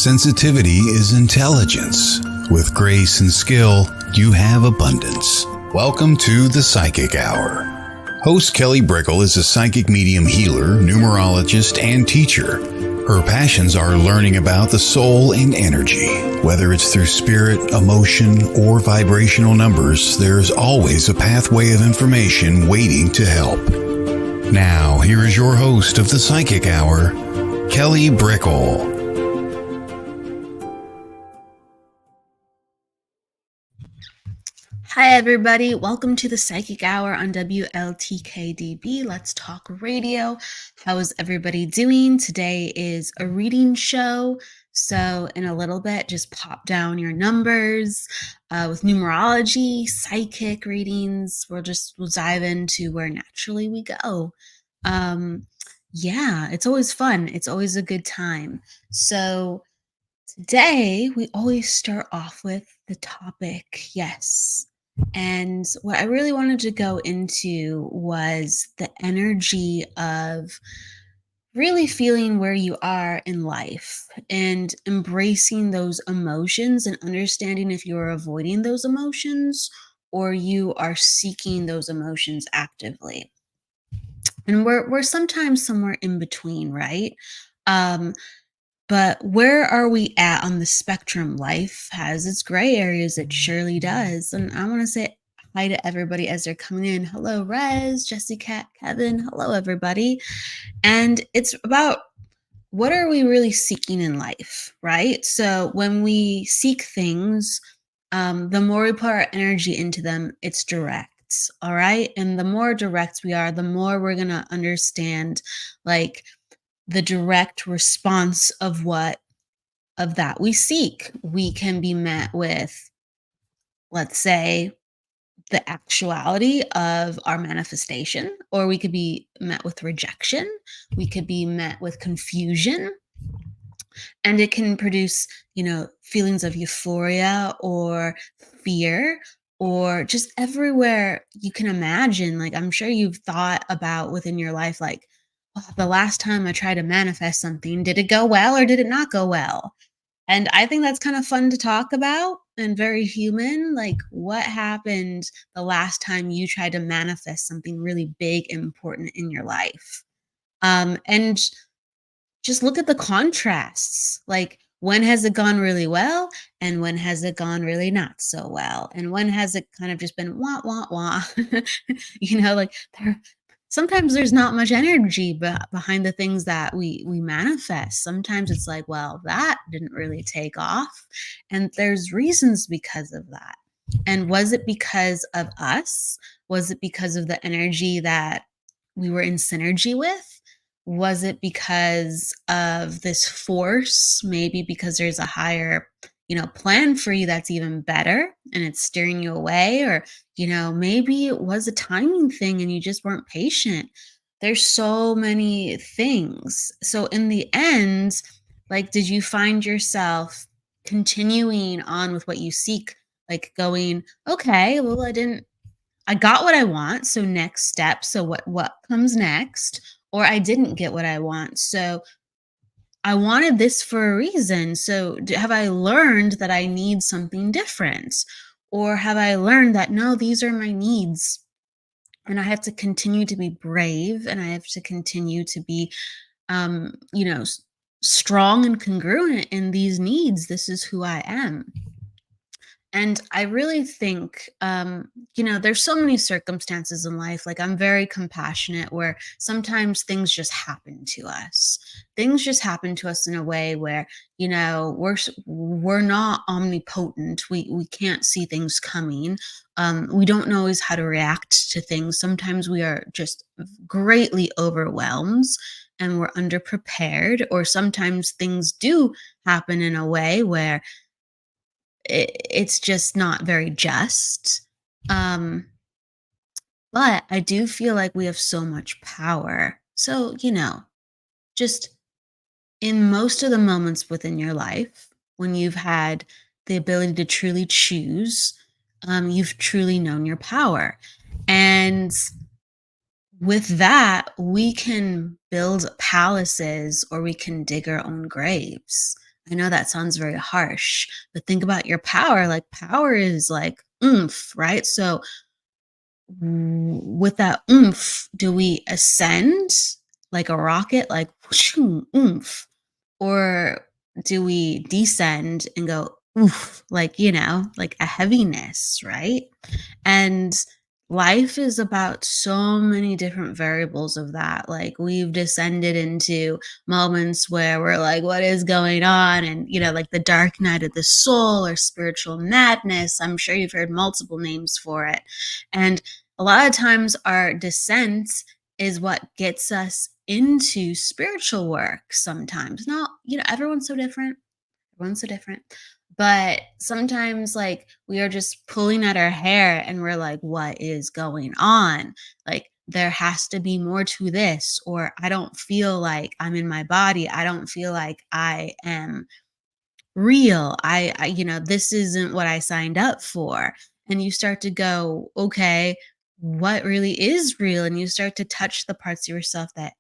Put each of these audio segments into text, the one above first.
Sensitivity is intelligence. With grace and skill, you have abundance. Welcome to the Psychic Hour. Host Kelly Brickle is a psychic medium healer, numerologist, and teacher. Her passions are learning about the soul and energy. Whether it's through spirit, emotion, or vibrational numbers, there's always a pathway of information waiting to help. Now, here is your host of the Psychic Hour, Kelly Brickle. Hi, everybody. Welcome to the Psychic Hour on WLTKDB. Let's Talk Radio. How is everybody doing? Today is a reading show. So in a little bit, just pop down your numbers with numerology, psychic readings. We'll dive into where naturally we go. Yeah, it's always fun. It's always a good time. So today we always start off with the topic, yes. And what I really wanted to go into was the energy of really feeling where you are in life and embracing those emotions and understanding if you're avoiding those emotions or you are seeking those emotions actively. And we're sometimes somewhere in between, right? But where are we at on the spectrum? Life has its gray areas, it surely does. And I want to say hi to everybody as they're coming in. Hello, Rez, Jessica, Kevin. Hello, everybody. And it's about what are we really seeking in life, right? So when we seek things, the more we put our energy into them, it's direct. All right. And the more direct we are, the more we're going to understand, like, the direct response of that we seek. We can be met with, let's say, the actuality of our manifestation, or we could be met with rejection. We could be met with confusion, and it can produce, feelings of euphoria or fear, or just everywhere you can imagine. Like, I'm sure you've thought about within your life, like, "Oh, the last time I tried to manifest something, did it go well or did it not go well?" And I think that's kind of fun to talk about and very human. Like, what happened the last time you tried to manifest something really big and important in your life? And just look at the contrasts. Like, when has it gone really well? And when has it gone really not so well? And when has it kind of just been wah, wah, wah? Like, sometimes there's not much energy behind the things that we manifest. Sometimes it's like, well, that didn't really take off. And there's reasons because of that. And was it because of us? Was it because of the energy that we were in synergy with? Was it because of this force? Maybe because there's a higher, plan for you that's even better and it's steering you away, or, maybe it was a timing thing and you just weren't patient. There's so many things. So in the end, like, did you find yourself continuing on with what you seek, like going, okay, well, I got what I want, so next step. So what comes next? Or I didn't get what I want. So I wanted this for a reason. So have I learned that I need something different? Or have I learned that no, these are my needs and I have to continue to be brave and I have to continue to be strong and congruent in these needs. This is who I am. And I really think, there's so many circumstances in life. Like, I'm very compassionate where sometimes things just happen to us. Things just happen to us in a way where, we're not omnipotent. We can't see things coming. We don't know always how to react to things. Sometimes we are just greatly overwhelmed and we're underprepared, or sometimes things do happen in a way where it's just not very just. But I do feel like we have so much power. So, just in most of the moments within your life, when you've had the ability to truly choose, you've truly known your power. And with that, we can build palaces or we can dig our own graves. I know that sounds very harsh, but think about your power. Like power is like oomph, right? So with that oomph, do we ascend like a rocket, like whooshoo, oomph? Or do we descend and go oof, like, like a heaviness, right? And life is about so many different variables of that. Like we've descended into moments where we're like, what is going on? And, like the dark night of the soul or spiritual madness. I'm sure you've heard multiple names for it. And a lot of times our descent is what gets us into spiritual work sometimes. Not, everyone's so different. Everyone's so different. But sometimes, like, we are just pulling at our hair and we're like, what is going on? Like, there has to be more to this, or I don't feel like I'm in my body. I don't feel like I am real. This isn't what I signed up for. And you start to go, okay, what really is real? And you start to touch the parts of yourself that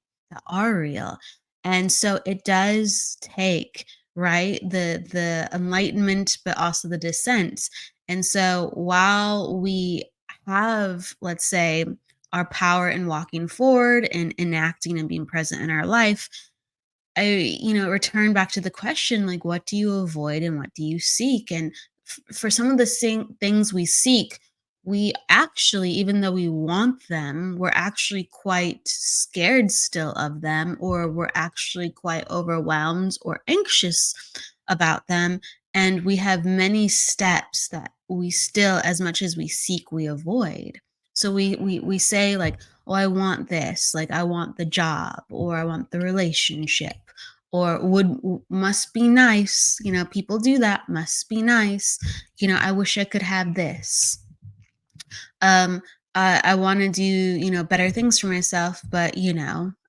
are real. And so it does take, right, the enlightenment, but also the descent. And so while we have, let's say, our power in walking forward and enacting and being present in our life, return back to the question, like, what do you avoid and what do you seek? And for some of the same things we seek, we actually, even though we want them, we're actually quite scared still of them, or we're actually quite overwhelmed or anxious about them. And we have many steps that we still, as much as we seek, we avoid. So we say like, oh, I want this, like I want the job, or I want the relationship, or must be nice. People do that, must be nice. I wish I could have this. um I want to do, better things for myself, but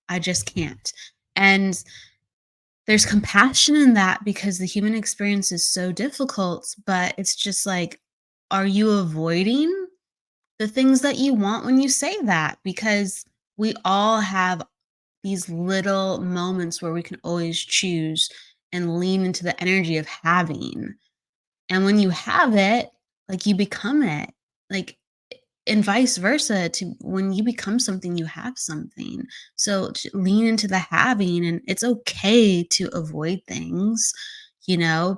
I just can't. And there's compassion in that because the human experience is so difficult, but it's just like, are you avoiding the things that you want when you say that? Because we all have these little moments where we can always choose and lean into the energy of having. And when you have it, like you become it. Like, and vice versa, to when you become something, you have something. So to lean into the having, and it's okay to avoid things,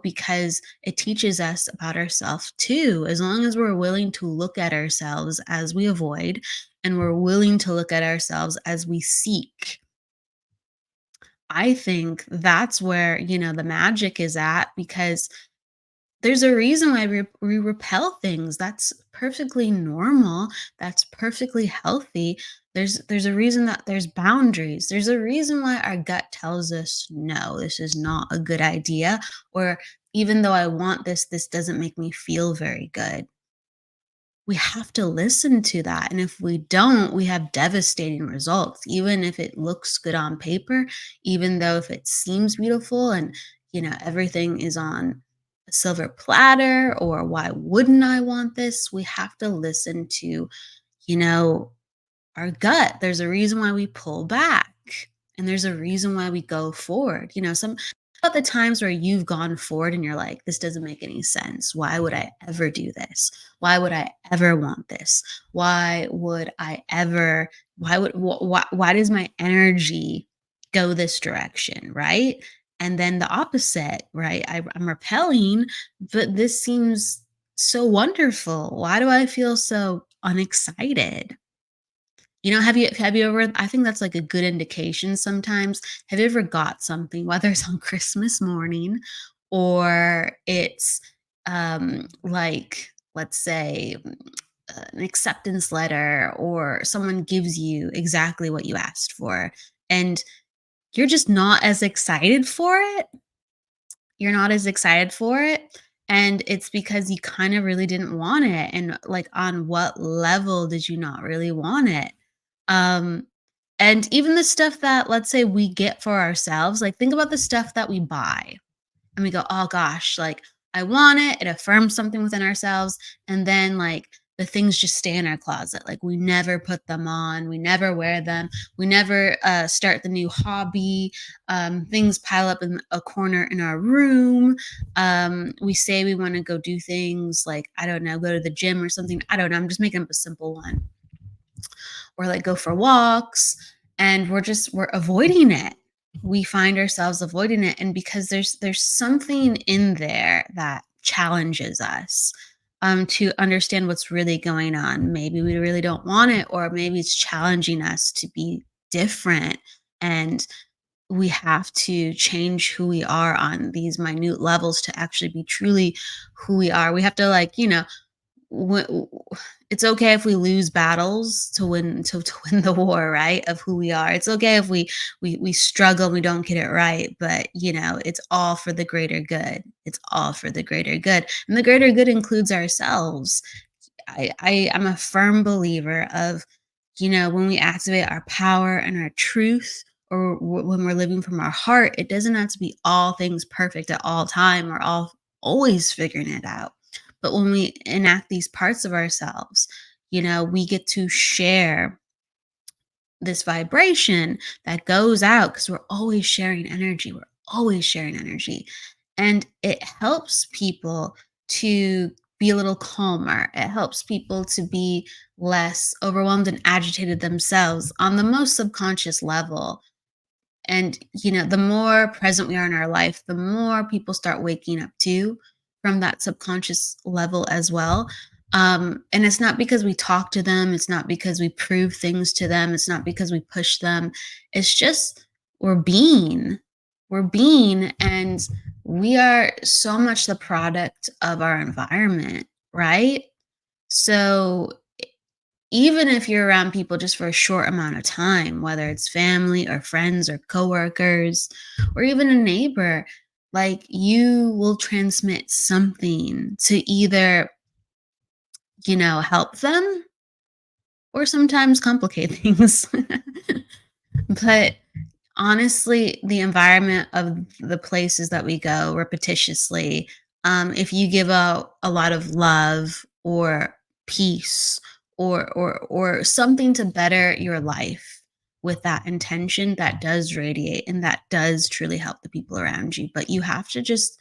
because it teaches us about ourselves too. As long as we're willing to look at ourselves as we avoid, and we're willing to look at ourselves as we seek, I think that's where, the magic is at, because there's a reason why we repel things. That's perfectly normal. That's perfectly healthy. There's a reason that there's boundaries. There's a reason why our gut tells us, no, this is not a good idea. Or even though I want this, this doesn't make me feel very good. We have to listen to that. And if we don't, we have devastating results, even if it looks good on paper, even though if it seems beautiful and, everything is on a silver platter, or why wouldn't I want this? We have to listen to, you know, our gut. There's a reason why we pull back, and there's a reason why we go forward. Some about the times where you've gone forward and you're like, this doesn't make any sense. Why would I ever do this? Why would I ever want this? Why would I ever, why does my energy go this direction? Right. And then the opposite, right? I'm repelling, but this seems so wonderful. Why do I feel so unexcited? Have you ever, I think that's like a good indication sometimes. Have you ever got something, whether it's on Christmas morning, or it's like, let's say, an acceptance letter, or someone gives you exactly what you asked for, and you're just not as excited for it? You're not as excited for it, and it's because you kind of really didn't want it. And like, on what level did you not really want it? Um, and even the stuff that, let's say, we get for ourselves, like think about the stuff that we buy and we go, oh gosh, like I want it. It affirms something within ourselves. And then, like, the things just stay in our closet. Like we never put them on, we never wear them, we never start the new hobby. Things pile up in a corner in our room. We say we want to go do things like, I don't know, go to the gym or something. I don't know. I'm just making up a simple one. Or like go for walks, and we're avoiding it. We find ourselves avoiding it, and because there's something in there that challenges us to understand what's really going on. Maybe we really don't want it, or maybe it's challenging us to be different, and we have to change who we are on these minute levels to actually be truly who we are. We have to, like, w- it's okay if we lose battles to win the war, right, of who we are. It's okay if we struggle and we don't get it right, but it's all for the greater good. It's all for the greater good, and the greater good includes ourselves. I'm a firm believer of, when we activate our power and our truth, or when we're living from our heart, it doesn't have to be all things perfect at all time, or all always figuring it out. But when we enact these parts of ourselves, we get to share this vibration that goes out, because we're always sharing energy. We're always sharing energy. And it helps people to be a little calmer. It helps people to be less overwhelmed and agitated themselves on the most subconscious level. And, the more present we are in our life, the more people start waking up too, from that subconscious level as well. And it's not because we talk to them, it's not because we prove things to them, it's not because we push them. It's just we're being. We're being, and we are so much the product of our environment, right? So even if you're around people just for a short amount of time, whether it's family or friends or coworkers or even a neighbor, like, you will transmit something to either, help them or sometimes complicate things. But honestly, the environment of the places that we go repetitiously, if you give out a lot of love or peace, or something to better your life with that intention, that does radiate and that does truly help the people around you. But you have to just,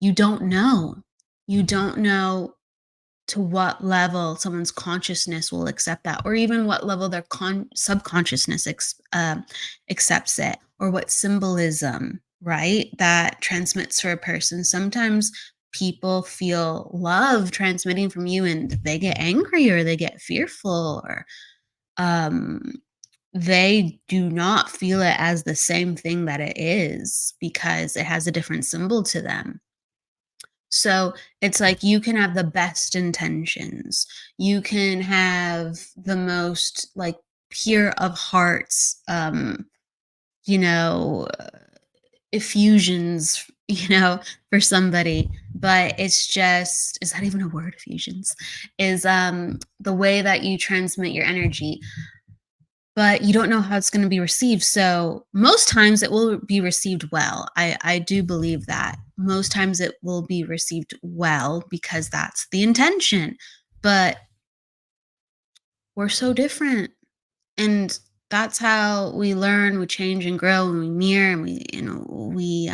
you don't know. You don't know to what level someone's consciousness will accept that, or even what level their subconsciousness accepts it, or what symbolism, right, that transmits for a person. Sometimes people feel love transmitting from you, and they get angry, or they get fearful, or um, they do not feel it as the same thing that it is, because it has a different symbol to them. So it's like, you can have the best intentions. You can have the most, like, pure of hearts, you know, effusions, for somebody. But it's just, is that even a word? Effusions is the way that you transmit your energy, but you don't know how it's going to be received. So most times it will be received well. I do believe that most times it will be received well, because that's the intention. But we're so different, and that's how we learn, we change and grow, and we mirror, and we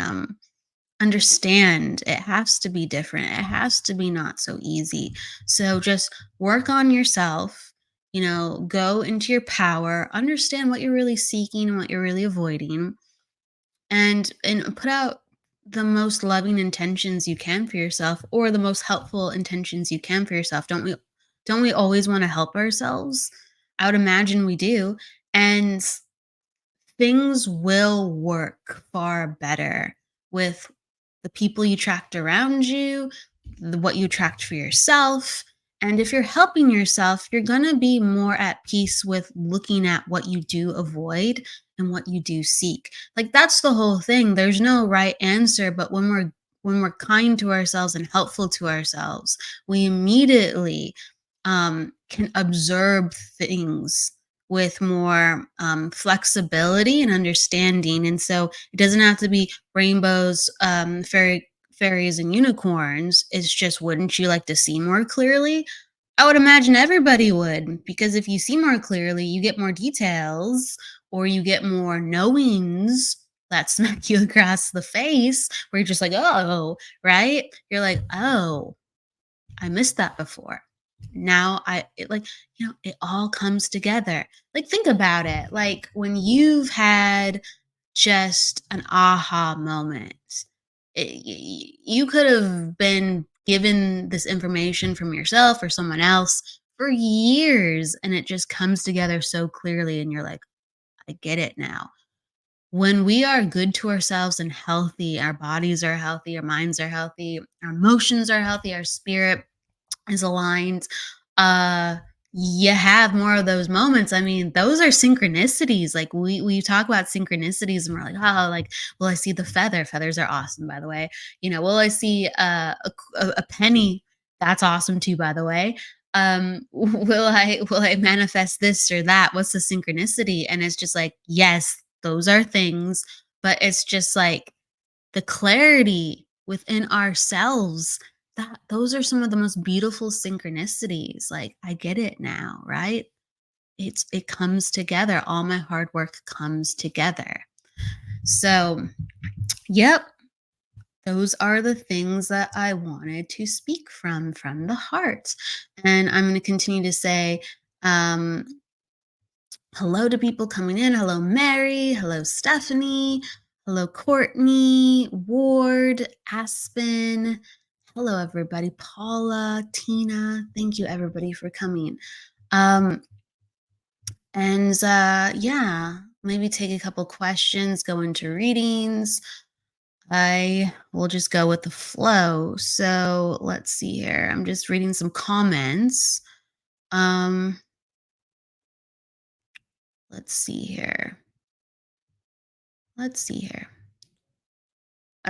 understand it has to be different. It has to be not so easy. So just work on yourself, go into your power, understand what you're really seeking and what you're really avoiding, and put out the most loving intentions you can for yourself, or the most helpful intentions you can for yourself. Don't we always want to help ourselves? I would imagine we do. And things will work far better with the people you attract around you, what you attract for yourself. And if you're helping yourself, you're going to be more at peace with looking at what you do avoid and what you do seek. Like, that's the whole thing. There's no right answer, but when we're kind to ourselves and helpful to ourselves, we immediately can observe things with more flexibility and understanding. And so it doesn't have to be rainbows, fairies, and unicorns. It's just, wouldn't you like to see more clearly? I would imagine everybody would, because if you see more clearly, you get more details or you get more knowings that smack you across the face where you're just like, oh, right? You're like, oh, I missed that before. Now it all comes together. Like, think about it. Like, when you've had just an aha moment, you could have been given this information from yourself or someone else for years, and it just comes together so clearly, and you're like, I get it now. When we are good to ourselves and healthy, our bodies are healthy, our minds are healthy, our emotions are healthy, our spirit is aligned, uh you have more of those moments. I mean, those are synchronicities. Like, we talk about synchronicities and we're like, oh, like, will I see the feathers are awesome, by the way. Will I see a penny? That's awesome too, by the way. Will I manifest this or that? What's the synchronicity? And it's just like, yes, those are things, but it's just like the clarity within ourselves, that those are some of the most beautiful synchronicities. Like, I get it now, right? It comes together. All my hard work comes together. So, yep, those are the things that I wanted to speak from the heart. And I'm going to continue to say um hello to people coming in. Hello, Mary. Hello, Stephanie. Hello, Courtney, Ward, Aspen. Hello, everybody. Paula, Tina. Thank you, everybody, for coming. Um, yeah, maybe take a couple questions, go into readings. I will just go with the flow. So let's see here. I'm just reading some comments. Um, let's see here. Let's see here.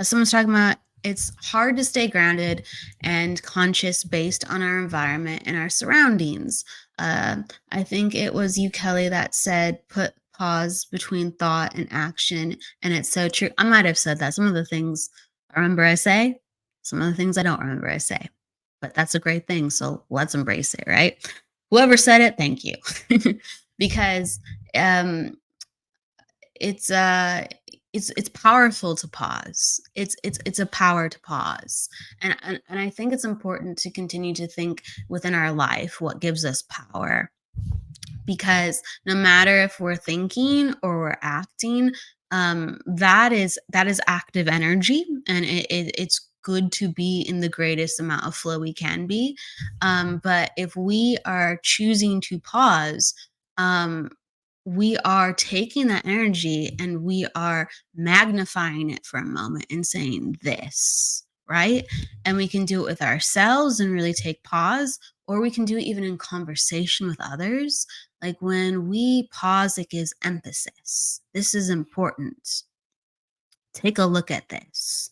Someone's talking about it's hard to stay grounded and conscious based on our environment and our surroundings. I think it was you, Kelly, that said put pause between thought and action. And it's so true. I might have said that. Some of the things I remember I say, some of the things I don't remember I say. But that's a great thing. So let's embrace it, right? Whoever said it, thank you. Because um it's it's powerful to pause. It's a power to pause. And I think it's important to continue to think within our life what gives us power, because no matter if we're thinking or we're acting, that is active energy, and it's good to be in the greatest amount of flow we can be. But if we are choosing to pause, um, we are taking that energy and we are magnifying it for a moment and saying this, right? And we can do it with ourselves and really take pause, or we can do it even in conversation with others. Like, when we pause, it gives emphasis. This is important. Take a look at this.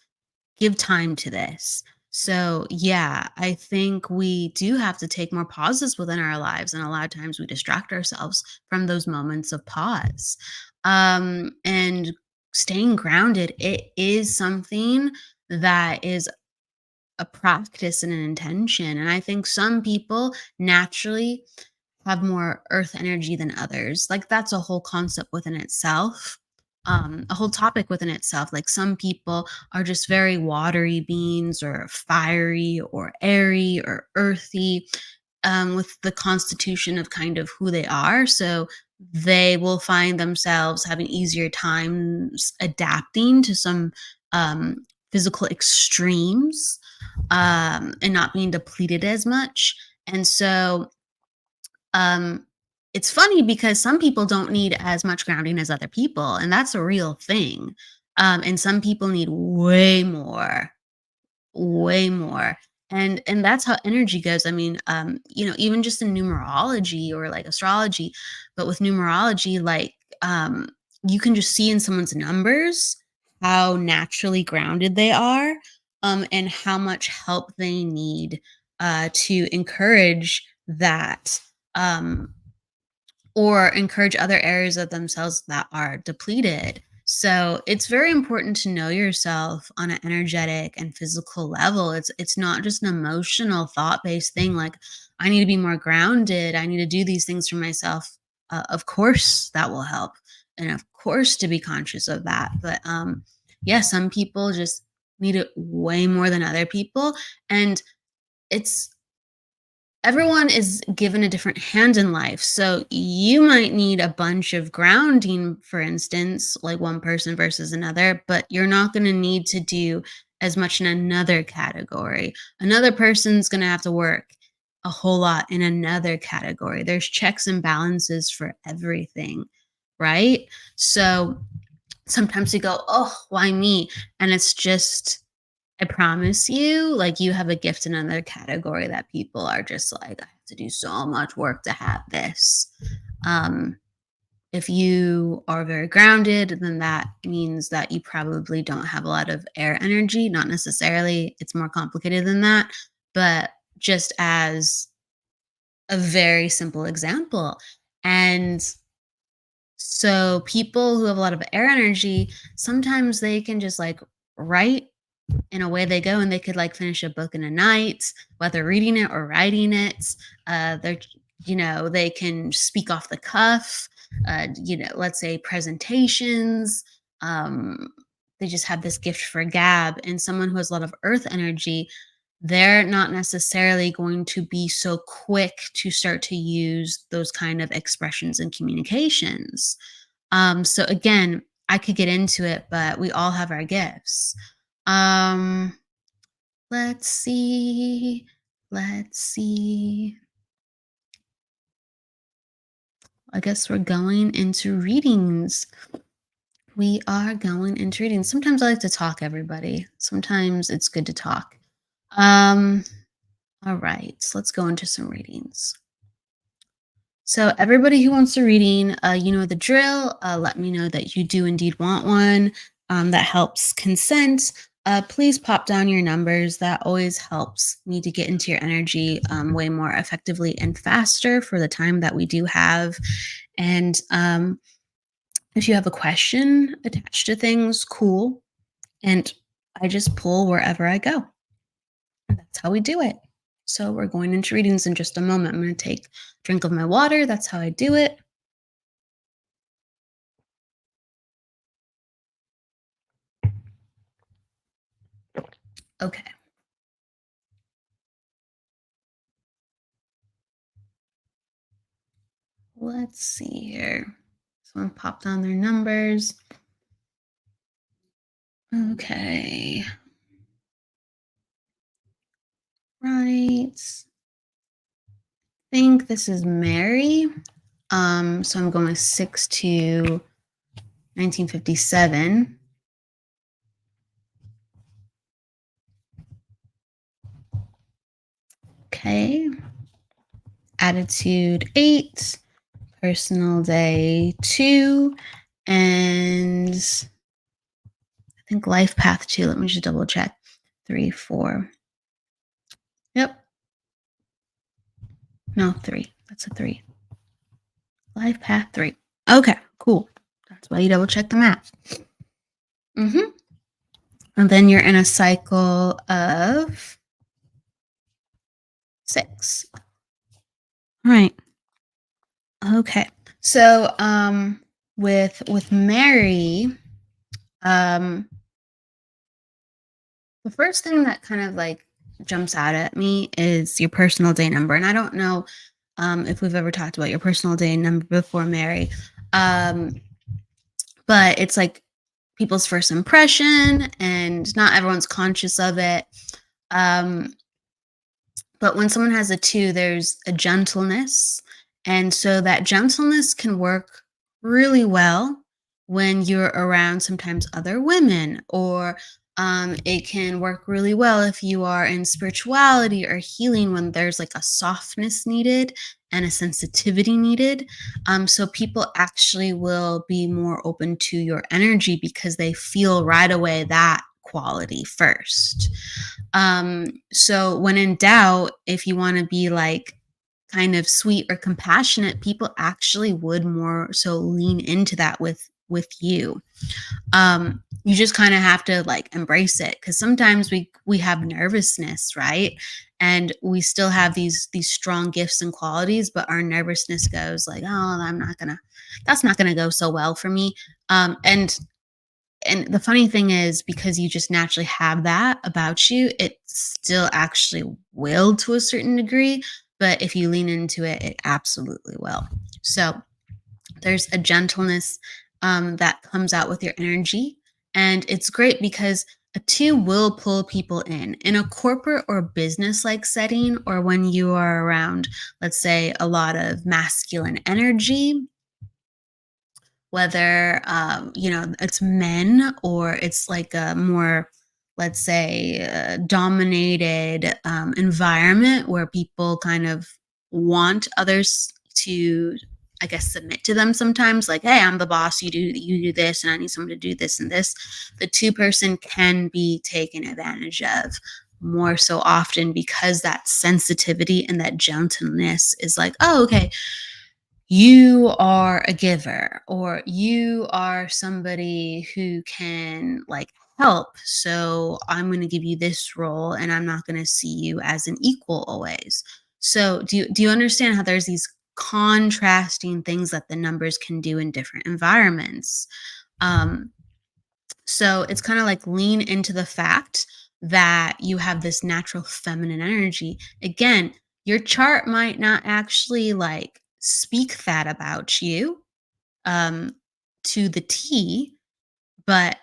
Give time to this. So, yeah, I think we do have to take more pauses within our lives. And a lot of times we distract ourselves from those moments of pause. And staying grounded, it is something that is a practice and an intention. And I think some people naturally have more earth energy than others. Like, that's a whole concept within itself. A whole topic within itself. Like, some people are just very watery beings or fiery or airy or earthy, with the constitution of kind of who they are. So they will find themselves having easier times adapting to some physical extremes, and not being depleted as much. And so um, it's funny because some people don't need as much grounding as other people, and that's a real thing. And some people need way more. And that's how energy goes. I mean, even just in numerology or like astrology, but with numerology, like, you can just see in someone's numbers how naturally grounded they are, and how much help they need to encourage that, um, or encourage other areas of themselves that are depleted. So it's very important to know yourself on an energetic and physical level. It's not just an emotional thought-based thing like I need to be more grounded. I need to do these things for myself. Of course that will help. And of course to be conscious of that. But yeah, some people just need it way more than other people. And it's everyone is given a different hand in life. So you might need a bunch of grounding, for instance, like one person versus another, but you're not going to need to do as much in another category. Another person's going to have to work a whole lot in another category. There's checks and balances for everything, right? So sometimes you go, oh, why me? And it's just I promise you, like, you have a gift in another category that people are just like, "I have to do so much work to have this." Um, if you are very grounded, then that means that you probably don't have a lot of air energy, not necessarily, it's more complicated than that, but just as a very simple example. And so people who have a lot of air energy, sometimes they can just, like, write and away they go and they could like finish a book in a night whether reading it or writing it. They're they can speak off the cuff. Let's say presentations. um they just have this gift for gab, and someone who has a lot of earth energy, they're not necessarily going to be so quick to start to use those kind of expressions and communications. So again, I could get into it, but we all have our gifts. um, let's see. Let's see. I guess we're going into readings. We are going into readings. Sometimes I like to talk, everybody. Sometimes it's good to talk. Um, all right, so let's go into some readings. So, everybody who wants a reading, you know the drill. Let me know that you do indeed want one. That helps consent. Please pop down your numbers. That always helps me to get into your energy way more effectively and faster for the time that we do have. And if you have a question attached to things, cool. And I just pull wherever I go. And that's how we do it. So, we're going into readings in just a moment. I'm going to take a drink of my water. That's how I do it. Okay, let's see here. Someone popped on their numbers. Okay, right. Think this is Mary. So I'm going 6 to 1957. Okay. Attitude 8, personal day 2, and I think life path 2. Let me just double check. 3, 4. Yep. No, 3. That's a 3. Life path 3. Okay, cool. That's why you double check the map. Mm-hmm. And then you're in a cycle of 6. All right. Okay. So with Mary, um the first thing that kind of like jumps out at me is your personal day number. And I don't know if we've ever talked about your personal day number before, Mary. Um but it's like people's first impression and not everyone's conscious of it. Um But when someone has a 2, there's a gentleness. And so that gentleness can work really well when you're around sometimes other women, or it can work really well if you are in spirituality or healing when there's like a softness needed and a sensitivity needed. So people actually will be more open to your energy because they feel right away that quality first. So when in doubt, if you want to be like kind of sweet or compassionate, people actually would more so lean into that with with you. You just kind of have to like embrace it, because sometimes we have nervousness, right? And we still have these strong gifts and qualities, but our nervousness goes like, oh, that's not gonna go so well for me. And the funny thing is, because you just naturally have that about you, it still actually will to a certain degree. But if you lean into it, it absolutely will. So there's a gentleness that comes out with your energy. And it's great because a two will pull people in a corporate or business like setting, or when you are around, let's say, a lot of masculine energy, whether it's men, or it's like a more, let's say, dominated environment where people kind of want others to, I guess, submit to them sometimes, like, hey, I'm the boss, you do this, and I need someone to do this and this. The two person can be taken advantage of more so often, because that sensitivity and that gentleness is like, oh, okay, you are a giver, or you are somebody who can like help, so I'm going to give you this role, and I'm not going to see you as an equal always. So do you understand how there's these contrasting things that the numbers can do in different environments? Um so it's kind of like lean into the fact that you have this natural feminine energy. Again, your chart might not actually like speak that about you um, to the T, but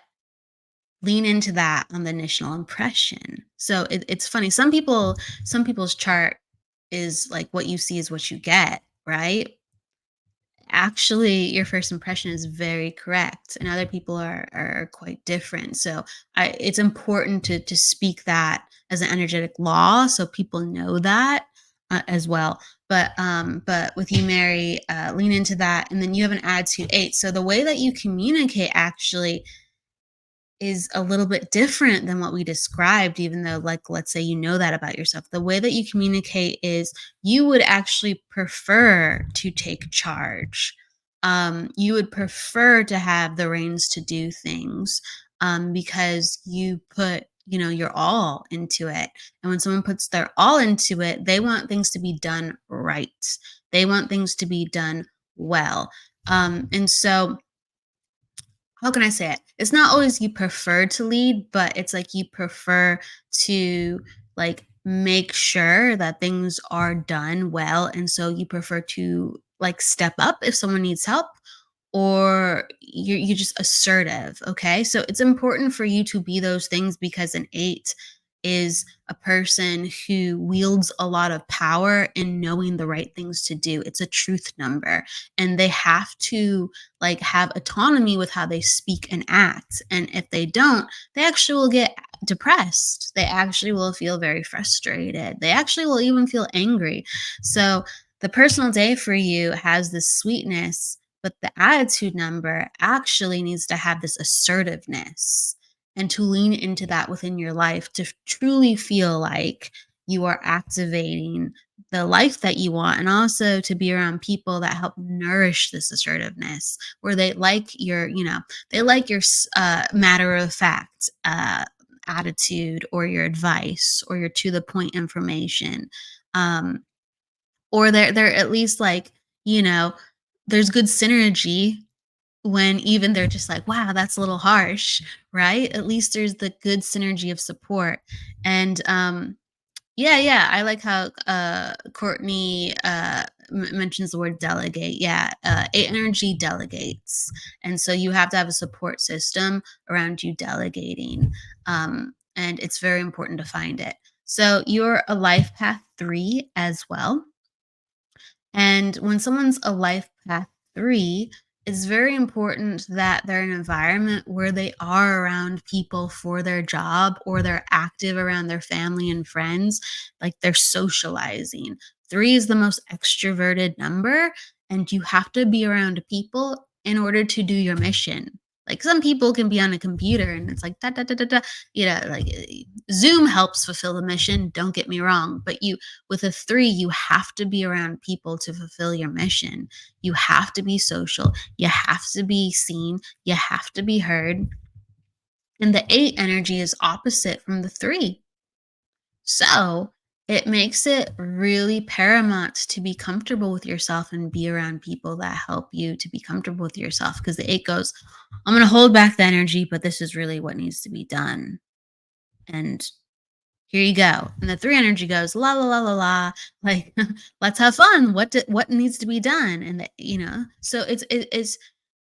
lean into that on the initial impression. So it's funny. Some people's chart is like what you see is what you get, right? Actually, your first impression is very correct, and other people are quite different. So it's important to speak that as an energetic law, so people know that as well. But with you, Mary, lean into that, and then you have an attitude 8. So the way that you communicate actually is a little bit different than what we described, even though, like, let's say you know that about yourself. The way that you communicate is you would actually prefer to take charge. You would prefer to have the reins to do things, because you put, your all into it. And when someone puts their all into it, they want things to be done right. They want things to be done well. And so, how can I say it? It's not always you prefer to lead, but it's like you prefer to like make sure that things are done well. And so you prefer to like step up if someone needs help, or you're just assertive. Okay. So it's important for you to be those things, because an 8 is a person who wields a lot of power in knowing the right things to do. It's a truth number, and they have to like have autonomy with how they speak and act. And if they don't, they actually will get depressed. They actually will feel very frustrated. They actually will even feel angry. So the personal day for you has this sweetness, but the attitude number actually needs to have this assertiveness, and to lean into that within your life to truly feel like you are activating the life that you want, and also to be around people that help nourish this assertiveness, where they like your matter of fact attitude, or your advice, or your to the point information. Um, or they're at least like, you know there's good synergy, when even they're just like, wow, that's a little harsh, right? At least there's the good synergy of support. And yeah, yeah, I like how Courtney mentions the word delegate. Yeah, 8 energy delegates. And so you have to have a support system around you delegating. And it's very important to find it. So you're a life path 3 as well. And when someone's a life path 3, it's very important that they're in an environment where they are around people for their job, or they're active around their family and friends, like they're socializing. 3 is the most extroverted number, and you have to be around people in order to do your mission. Like some people can be on a computer and it's like da da da da da, like Zoom helps fulfill the mission. Don't get me wrong, but you with a three, you have to be around people to fulfill your mission. You have to be social. You have to be seen. You have to be heard. And the eight energy is opposite from the three. So it makes it really paramount to be comfortable with yourself and be around people that help you to be comfortable with yourself. Because the eight goes, I'm going to hold back the energy, but this is really what needs to be done. And here you go. And the three energy goes, la la la la la, like let's have fun. What needs to be done? And so it's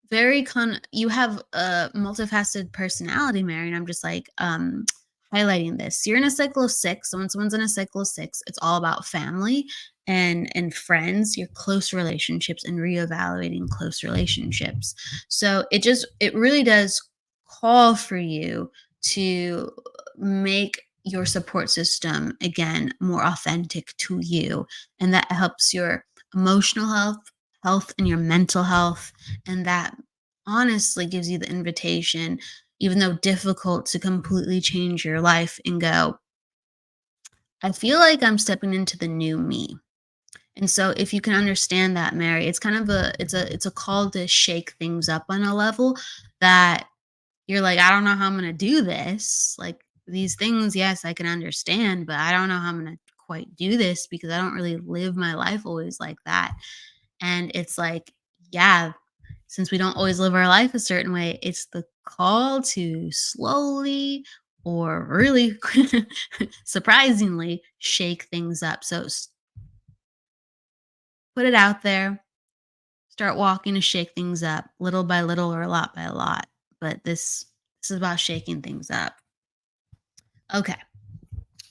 very you have a multifaceted personality, Mary. And I'm just like highlighting this. You're in a cycle of six. So when someone's in a cycle of six, it's all about family and friends, your close relationships, and reevaluating close relationships. So it really does call for you to make your support system again more authentic to you, and that helps your emotional health and your mental health, and that honestly gives you the invitation, even though difficult, to completely change your life and go, I feel like I'm stepping into the new me. And so if you can understand that, Mary, it's kind of a call to shake things up on a level that you're like, I don't know how I'm going to do this. Like these things, yes, I can understand, but I don't know how I'm going to quite do this because I don't really live my life always like that. And it's like, yeah, since we don't always live our life a certain way, it's the call to slowly or really surprisingly shake things up. So put it out there, start walking to shake things up little by little or a lot by a lot. But this is about shaking things up. Okay.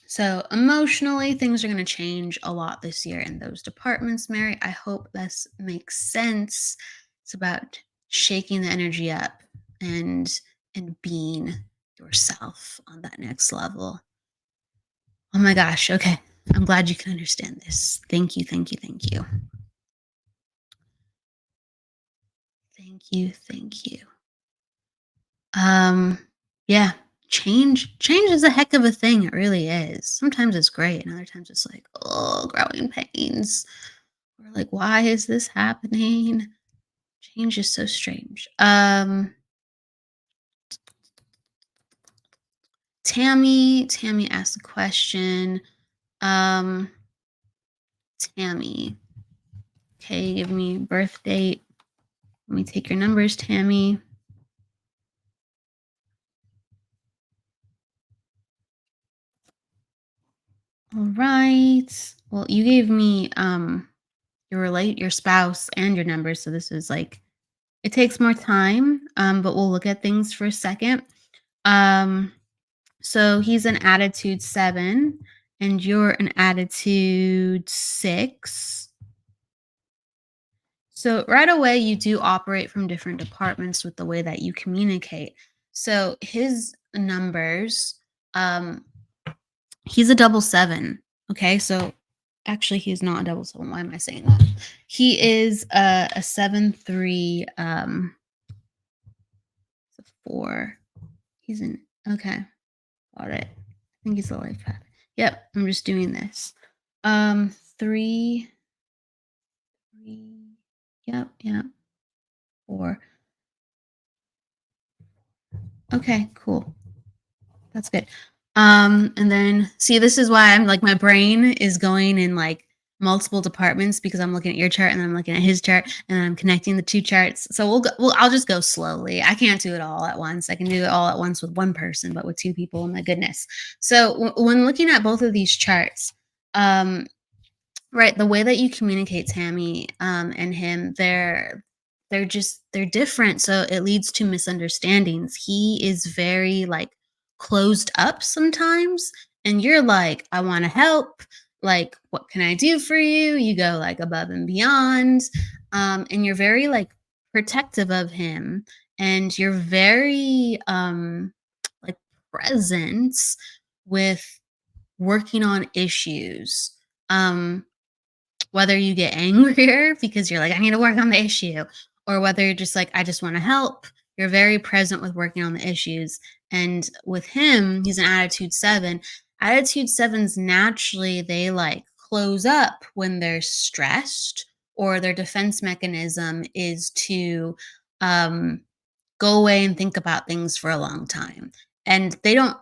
So emotionally, things are going to change a lot this year in those departments, Mary. I hope this makes sense. It's about shaking the energy up and being yourself on that next level. Oh my gosh. Okay. I'm glad you can understand this. Thank you. Thank you. Thank you. Thank you. Thank you. Um, yeah, change is a heck of a thing. It really is. Sometimes it's great, and other times it's like, oh, growing pains. Or like, why is this happening? Change is so strange. Tammy asked a question. Um, Tammy. Okay, give me birth date. Let me take your numbers, Tammy. All right. Well, you gave me your spouse and your numbers, so this is like it takes more time, but we'll look at things for a second. Um, so he's an attitude 7 and you're an attitude 6. So right away you do operate from different departments with the way that you communicate. So his numbers, um, he's a double 7. Okay, so actually he's not a double 7. Why am I saying that? He is a 7-3. It's a 4. He's in. Okay, got it. I think he's a life path. Yep, I'm just doing this. 3, 3. Yep, yep. 4. Okay, cool. That's good. And then see, this is why I'm like my brain is going in like multiple departments because I'm looking at your chart and then I'm looking at his chart and then I'm connecting the two charts. So I'll just go slowly. I can't do it all at once. I can do it all at once with one person, but with two people, oh my goodness. So when looking at both of these charts, right, the way that you communicate, Tammy, and him, they're different, so it leads to misunderstandings. He is very like closed up sometimes, and you're like, I want to help. Like, what can I do for you? You go like above and beyond, and you're very like protective of him, and you're very like present with working on issues. Whether you get angrier because you're like, I need to work on the issue, or whether you're just like, I just want to help. You're very present with working on the issues. And with him, he's an attitude 7. Attitude 7s naturally, they like close up when they're stressed, or their defense mechanism is to um go away and think about things for a long time. And they don't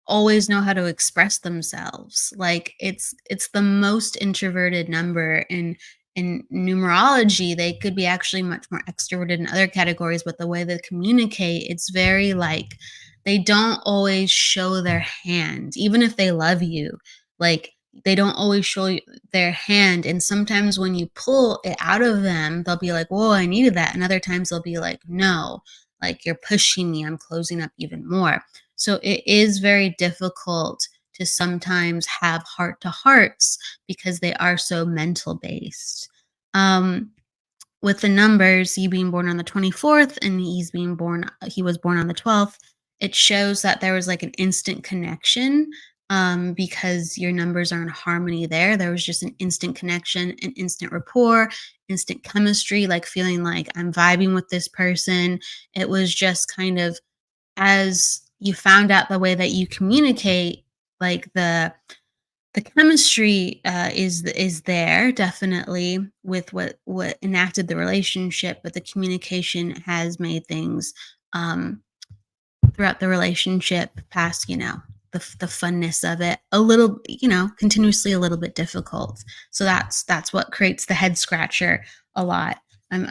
always know how to express themselves. Like it's the most introverted number in numerology. They could be actually much more extroverted in other categories, but the way they communicate, it's very like they don't always show their hand, even if they love you. Like they don't always show their hand. And sometimes when you pull it out of them, they'll be like, whoa, I needed that. And other times they'll be like, no, like you're pushing me, I'm closing up even more. So it is very difficult to sometimes have heart to hearts because they are so mental based. Um, with the numbers, you being born on the 24th and he was born on the 12th, it shows that there was like an instant connection, because your numbers are in harmony there. There was just an instant connection, an instant rapport, instant chemistry, like feeling like I'm vibing with this person. It was just kind of as you found out the way that you communicate, like the chemistry is there definitely with what enacted the relationship, but the communication has made things um, throughout the relationship past, the funness of it a little, continuously a little bit difficult. So that's what creates the head scratcher a lot. I'm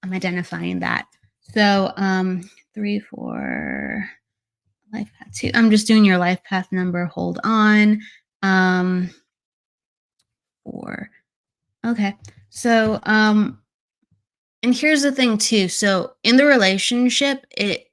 identifying that. So 3 4 life path 2. I'm just doing your life path number. Hold on. 4. Okay. So, and here's the thing too. So in the relationship, it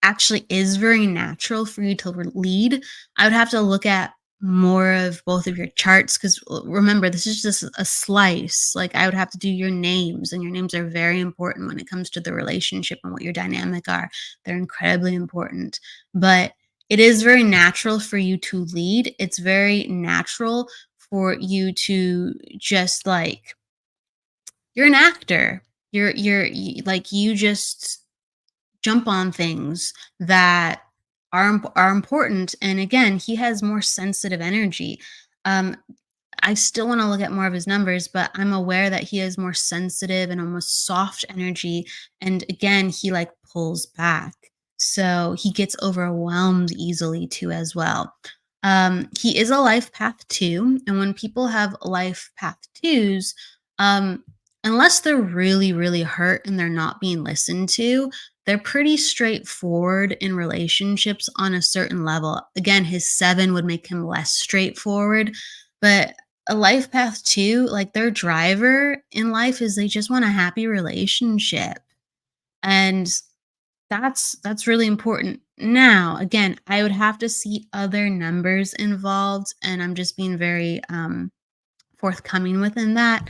actually is very natural for you to lead. I would have to look at more of both of your charts because remember, this is just a slice. Like I would have to do your names, and your names are very important when it comes to the relationship and what your dynamic are. They're incredibly important. But it is very natural for you to lead. It's very natural for you to just like you're an actor. Like you just jump on things that are important. And again, he has more sensitive energy. Um, I still want to look at more of his numbers, but I'm aware that he has more sensitive and almost soft energy. And again, he like pulls back. So he gets overwhelmed easily too, as well. He is a life path 2. And when people have life path 2s, um, unless they're really, really hurt and they're not being listened to, they're pretty straightforward in relationships on a certain level. Again, his 7 would make him less straightforward, but a life path 2, like their driver in life is they just want a happy relationship. And that's really important. Now, again, I would have to see other numbers involved, and I'm just being very forthcoming within that.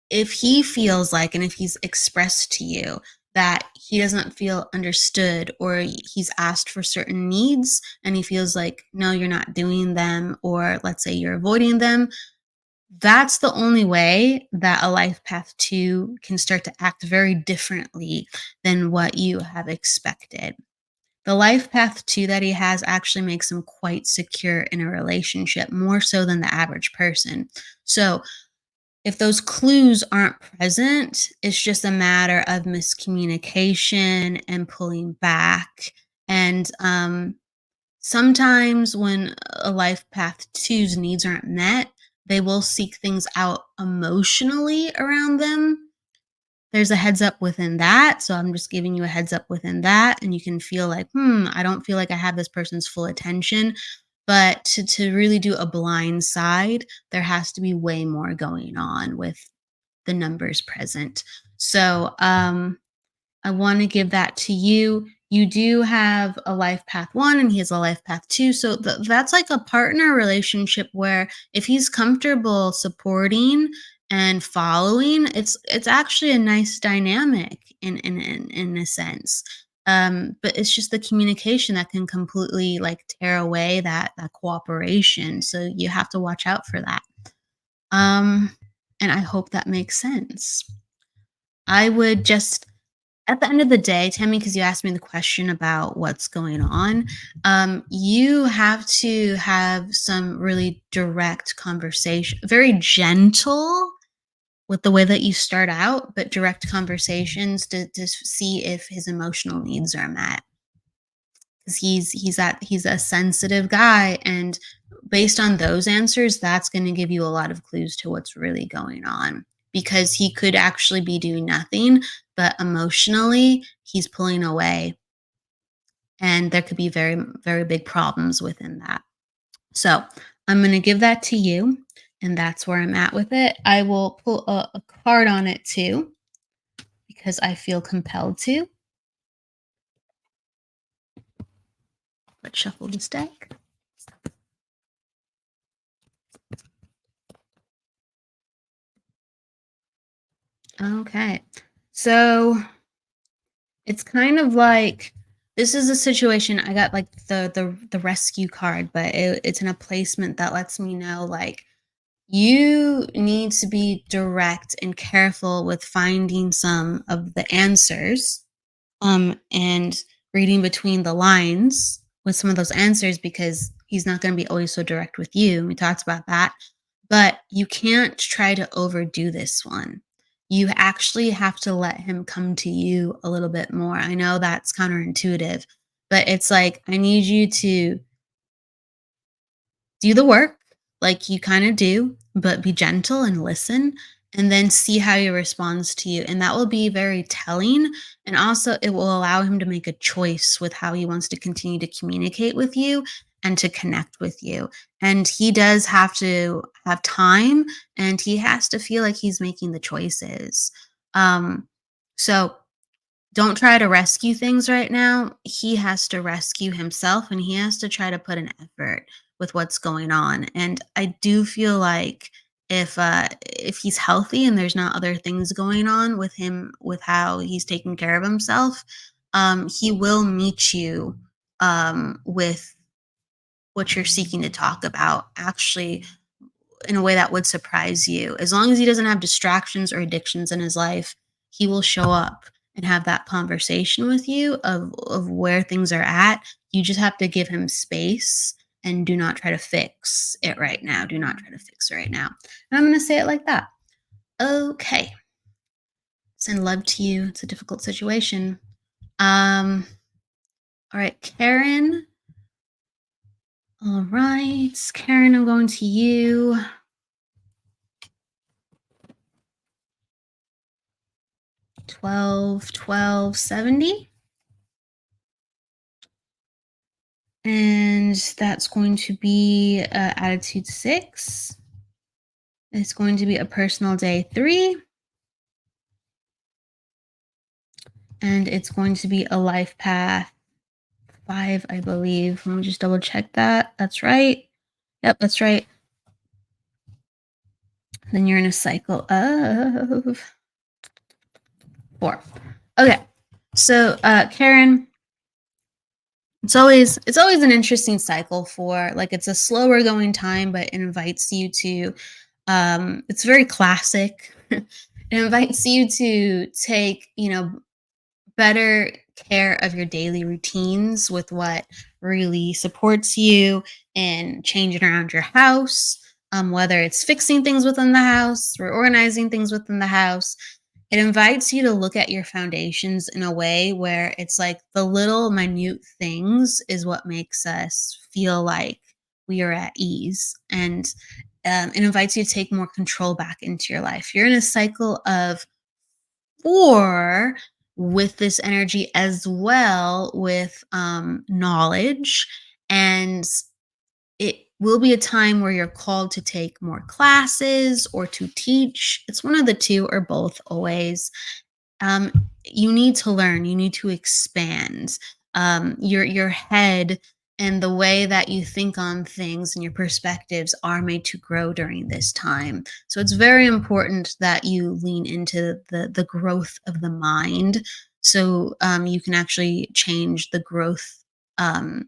If he feels like, and if he's expressed to you that he doesn't feel understood, or he's asked for certain needs and he feels like no, you're not doing them, or let's say you're avoiding them, that's the only way that a life path 2 can start to act very differently than what you have expected. The life path 2 that he has actually makes him quite secure in a relationship, more so than the average person. So if those clues aren't present, it's just a matter of miscommunication and pulling back. And sometimes when a life path two's needs aren't met, they will seek things out emotionally around them. There's a heads up within that. So I'm just giving you a heads up within that. And you can feel like, I don't feel like I have this person's full attention. But to really do a blind side, there has to be way more going on with the numbers present. So I want to give that to you. You do have a life path 1 and he has a life path 2. So that's like a partner relationship where if he's comfortable supporting and following, it's actually a nice dynamic in a sense. But it's just the communication that can completely like tear away that cooperation. So you have to watch out for that. Um, and I hope that makes sense. I would just At the end of the day, Tammy, because you asked me the question about what's going on, you have to have some really direct conversation, very gentle with the way that you start out, but direct conversations to see if his emotional needs are met. Because he's a sensitive guy, and based on those answers, that's going to give you a lot of clues to what's really going on. Because he could actually be doing nothing, but emotionally he's pulling away, and there could be very very big problems within that. So I'm going to give that to you, and that's where I'm at with it. I will pull a card on it too because I feel compelled to. Let's shuffle this deck. Okay. So it's kind of like this is a situation I got like the rescue card, but it's in a placement that lets me know like you need to be direct and careful with finding some of the answers and reading between the lines with some of those answers because he's not going to be always so direct with you. We talked about that. But you can't try to overdo this one. You actually have to let him come to you a little bit more. I know that's counterintuitive, but it's like, I need you to do the work like you kind of do, but be gentle and listen and then see how he responds to you. And that will be very telling. And also, it will allow him to make a choice with how he wants to continue to communicate with you and to connect with you. And he does have to have time and he has to feel like he's making the choices. So, don't try to rescue things right now. He has to rescue himself and he has to try to put an effort with what's going on. And I do feel like if he's healthy and there's not other things going on with him with how he's taking care of himself, he will meet you with what you're seeking to talk about actually in a way that would surprise you. As long as he doesn't have distractions or addictions in his life, he will show up and have that conversation with you of where things are at. You just have to give him space and do not try to fix it right now. Do not try to fix it right now. And I'm going to say it like that. Okay. Send love to you. It's a difficult situation. All right, Karen. All right, Karen, I'm going to you. 12, 12, 70. And that's going to be attitude 6. It's going to be a personal day 3. And it's going to be a life path 5, I believe. Let me just double check that. That's right. Yep, that's right. Then you're in a cycle of 4. Okay. So Karen, it's always an interesting cycle for like it's a slower going time, but it invites you to it's very classic. It invites you to take, better care of your daily routines with what really supports you and changing around your house, whether it's fixing things within the house, reorganizing things within the house. It invites you to look at your foundations in a way where it's like the little minute things is what makes us feel like we are at ease. And it invites you to take more control back into your life. You're in a cycle of 4 with this energy as well with knowledge. And it will be a time where you're called to take more classes or to teach. It's one of the two or both always. um, you need to learn, you need to expand your head, and the way that you think on things and your perspectives are made to grow during this time. So it's very important that you lean into the growth of the mind, so you can actually change the growth. um,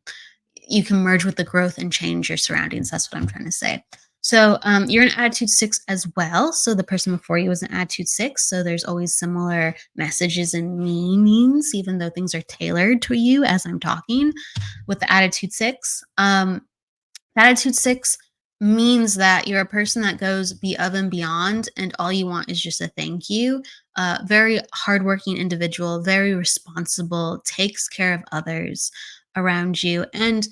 you can merge with the growth and change your surroundings. That's what I'm trying to say. So you're an attitude six as well. So the person before you was an attitude six. So there's always similar messages and meanings, even though things are tailored to you as I'm talking with the attitude six. Attitude six means that you're a person that goes above and beyond, and all you want is just a thank you. Very hardworking individual, very responsible, takes care of others around you, and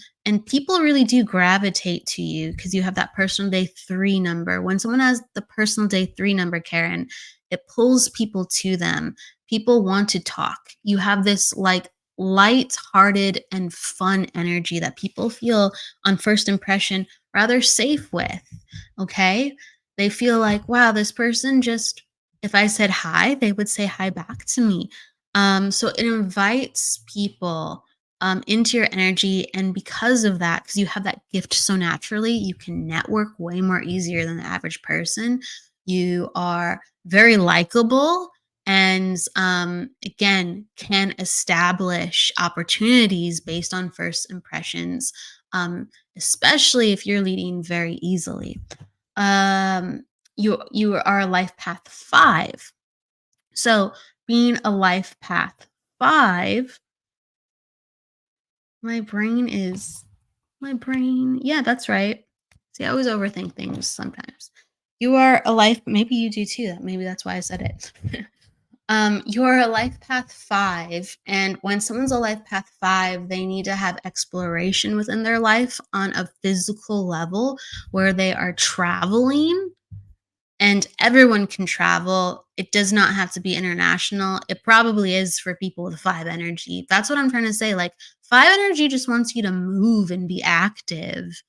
people really do gravitate to you because you have that personal day three number. When someone has the personal day three number, Karen, it pulls people to them. People want to talk. You have this like light-hearted and fun energy that people feel on first impression rather safe with. Okay. They feel like, wow, this person just, if I said hi, they would say hi back to me. So it invites people into your energy. And because of that, because you have that gift so naturally, you can network way more easier than the average person. You are very likable and again can establish opportunities based on first impressions, especially if you're leading very easily. um you are a life path five. So being a life path five, my brain is my brain, yeah, that's right. See, I always overthink things sometimes. You are a life, maybe you do too, maybe that's why I said it. You're a life path five, and when someone's a life path five, they need to have exploration within their life on a physical level where they are traveling, and everyone can travel. It does not have to be international. It probably is for people with five energy. That's what I'm trying to say. Like, five energy just wants you to move and be active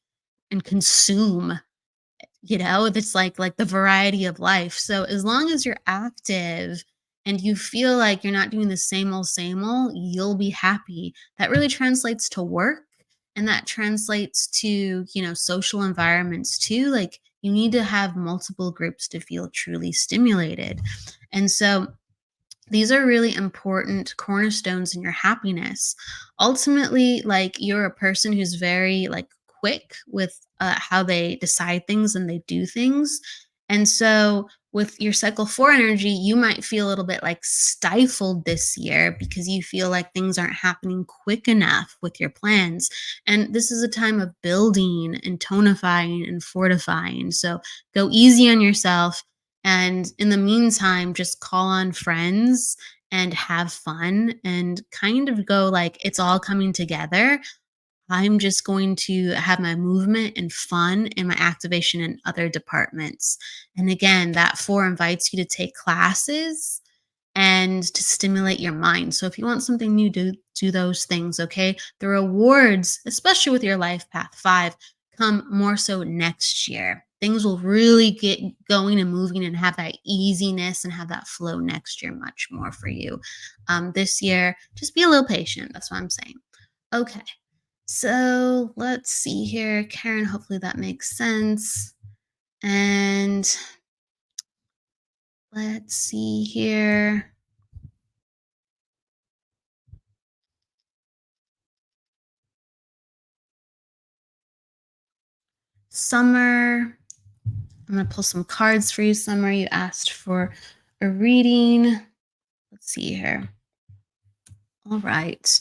and consume. It's like the variety of life. So as long as you're active and you feel like you're not doing the same old, you'll be happy. That really translates to work, and that translates to, social environments too. Like, you need to have multiple groups to feel truly stimulated. And so these are really important cornerstones in your happiness. Ultimately, like, you're a person who's very like quick with how they decide things and they do things. And so with your cycle 4 energy, you might feel a little bit like stifled this year because you feel like things aren't happening quick enough with your plans. And this is a time of building and tonifying and fortifying. So go easy on yourself, and in the meantime, just call on friends and have fun and kind of go like, it's all coming together. I'm just going to have my movement and fun and my activation in other departments. And again, that four invites you to take classes and to stimulate your mind. So if you want something new, do those things, okay? The rewards, especially with your life path five, come more so next year. Things will really get going and moving and have that easiness and have that flow next year much more for you. This year, just be a little patient. That's what I'm saying. Okay. So let's see here. Karen, hopefully that makes sense. And let's see here. Summer, I'm going to pull some cards for you, Summer. You asked for a reading. Let's see here. All right.